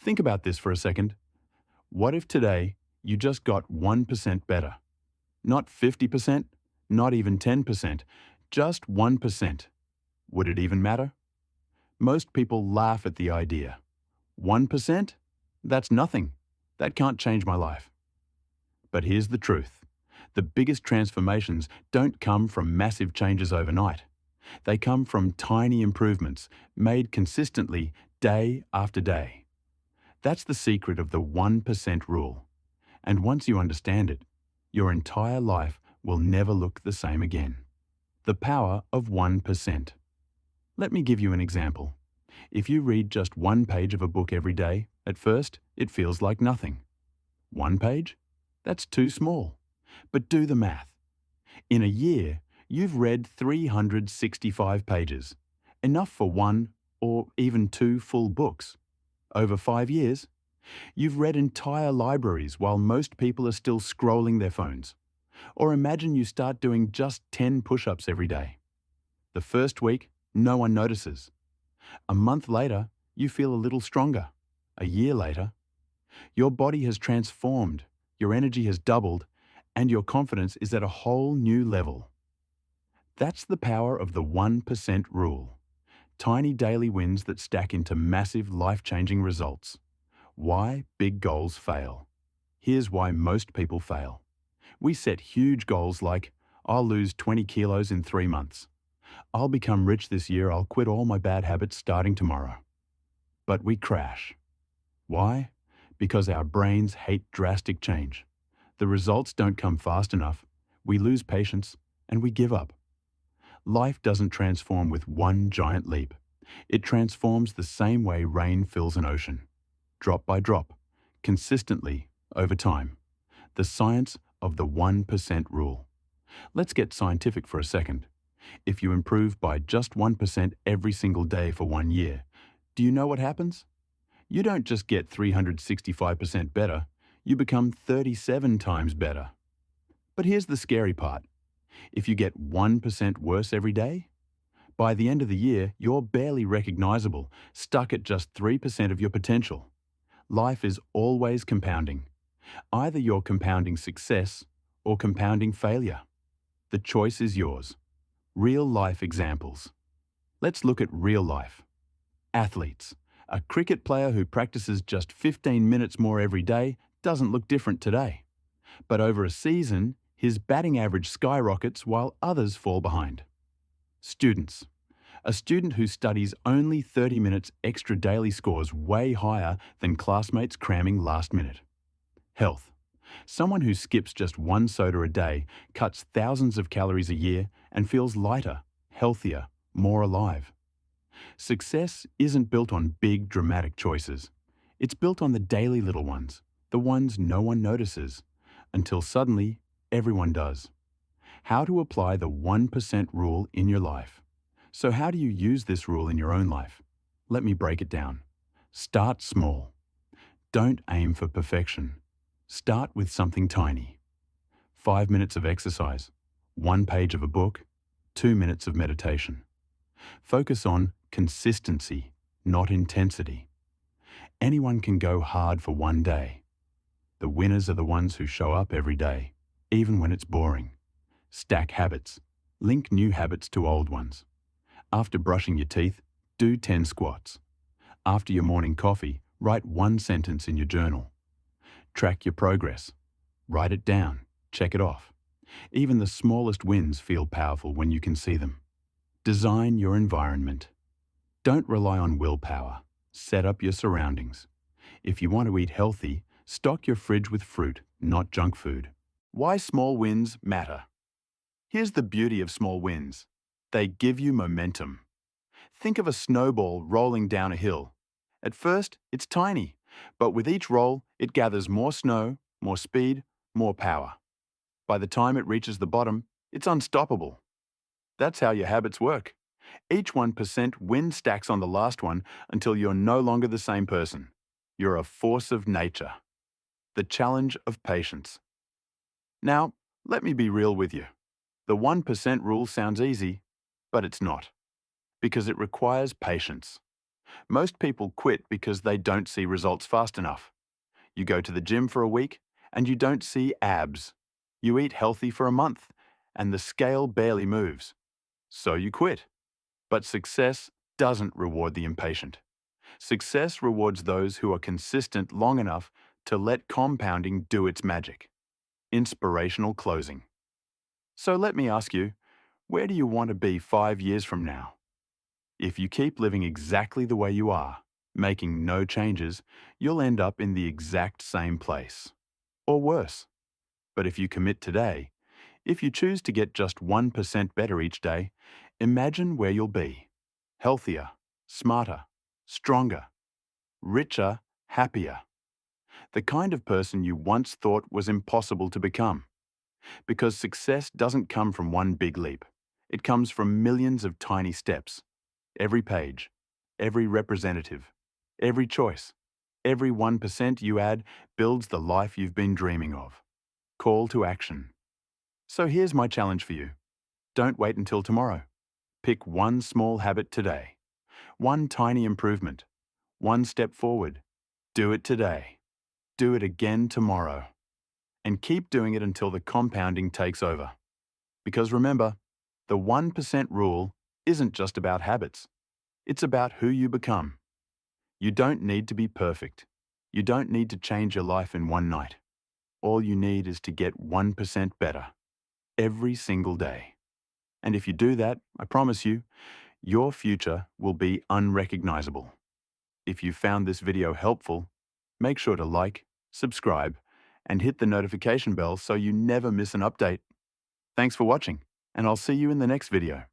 Think about this for a second. What if today you just got 1% better? Not 50%, not even 10%, just 1%. Would it even matter? Most people laugh at the idea. 1%? That's nothing. That can't change my life. But here's the truth. The biggest transformations don't come from massive changes overnight. They come from tiny improvements made consistently day after day. That's the secret of the 1% rule. And once you understand it, your entire life will never look the same again. The power of 1%. Let me give you an example. If you read just one page of a book every day, at first it feels like nothing. One page? That's too small. But do the math. In a year, you've read 365 pages, enough for one or even two full books. Over 5 years, you've read entire libraries while most people are still scrolling their phones. Or imagine you start doing just 10 push-ups every day. The first week, no one notices. A month later, you feel a little stronger. A year later, your body has transformed, your energy has doubled, and your confidence is at a whole new level. That's the power of the 1% rule. Tiny daily wins that stack into massive life-changing results. Why big goals fail. Here's why most people fail. We set huge goals like, I'll lose 20 kilos in 3 months. I'll become rich this year, I'll quit all my bad habits starting tomorrow. But we crash. Why? Because our brains hate drastic change. The results don't come fast enough, we lose patience, and we give up. Life doesn't transform with one giant leap. It transforms the same way rain fills an ocean. Drop by drop, consistently, over time. The science of the 1% rule. Let's get scientific for a second. If you improve by just 1% every single day for 1 year, do you know what happens? You don't just get 365% better, you become 37 times better. But here's the scary part. If you get 1% worse every day, by the end of the year, you're barely recognizable, stuck at just 3% of your potential. Life is always compounding. Either you're compounding success or compounding failure. The choice is yours. Real-life examples. Let's look at real life. Athletes. A cricket player who practices just 15 minutes more every day doesn't look different today. But over a season, his batting average skyrockets while others fall behind. Students. A student who studies only 30 minutes extra daily scores way higher than classmates cramming last minute. Health. Someone who skips just one soda a day cuts thousands of calories a year and feels lighter, healthier, more alive. Success isn't built on big, dramatic choices. It's built on the daily little ones, the ones no one notices, until suddenly everyone does. How to apply the 1% rule in your life. So how do you use this rule in your own life? Let me break it down. Start small. Don't aim for perfection. Start with something tiny. 5 minutes of exercise, 1 page of a book, 2 minutes of meditation. Focus on consistency, not intensity. Anyone can go hard for 1 day. The winners are the ones who show up every day, even when it's boring. Stack habits. Link new habits to old ones. After brushing your teeth, do 10 squats. After your morning coffee, write 1 sentence in your journal. Track your progress. Write it down. Check it off. Even the smallest wins feel powerful when you can see them. Design your environment. Don't rely on willpower. Set up your surroundings. If you want to eat healthy, stock your fridge with fruit, not junk food. Why small wins matter. Here's the beauty of small wins. They give you momentum. Think of a snowball rolling down a hill. At first, it's tiny, but with each roll, it gathers more snow, more speed, more power. By the time it reaches the bottom, it's unstoppable. That's how your habits work. Each 1% win stacks on the last one until you're no longer the same person. You're a force of nature. The challenge of patience. Now, let me be real with you. The 1% rule sounds easy, but it's not. Because it requires patience. Most people quit because they don't see results fast enough. You go to the gym for a week and you don't see abs. You eat healthy for a month and the scale barely moves. So you quit. But success doesn't reward the impatient. Success rewards those who are consistent long enough to let compounding do its magic. Inspirational closing. So let me ask you, where do you want to be 5 years from now? If you keep living exactly the way you are, making no changes, you'll end up in the exact same place. Or worse. But if you commit today, if you choose to get just 1% better each day, imagine where you'll be. Healthier, smarter, stronger, richer, happier. The kind of person you once thought was impossible to become. Because success doesn't come from one big leap. It comes from millions of tiny steps. Every page, every representative, every choice, every 1% you add builds the life you've been dreaming of. Call to action. So here's my challenge for you. Don't wait until tomorrow. Pick one small habit today. One tiny improvement. One step forward. Do it today. Do it again tomorrow. And keep doing it until the compounding takes over. Because remember, the 1% rule isn't just about habits. It's about who you become. You don't need to be perfect. You don't need to change your life in one night. All you need is to get 1% better. Every single day. And if you do that, I promise you, your future will be unrecognizable. If you found this video helpful, make sure to like, subscribe, and hit the notification bell so you never miss an update. Thanks for watching, and I'll see you in the next video.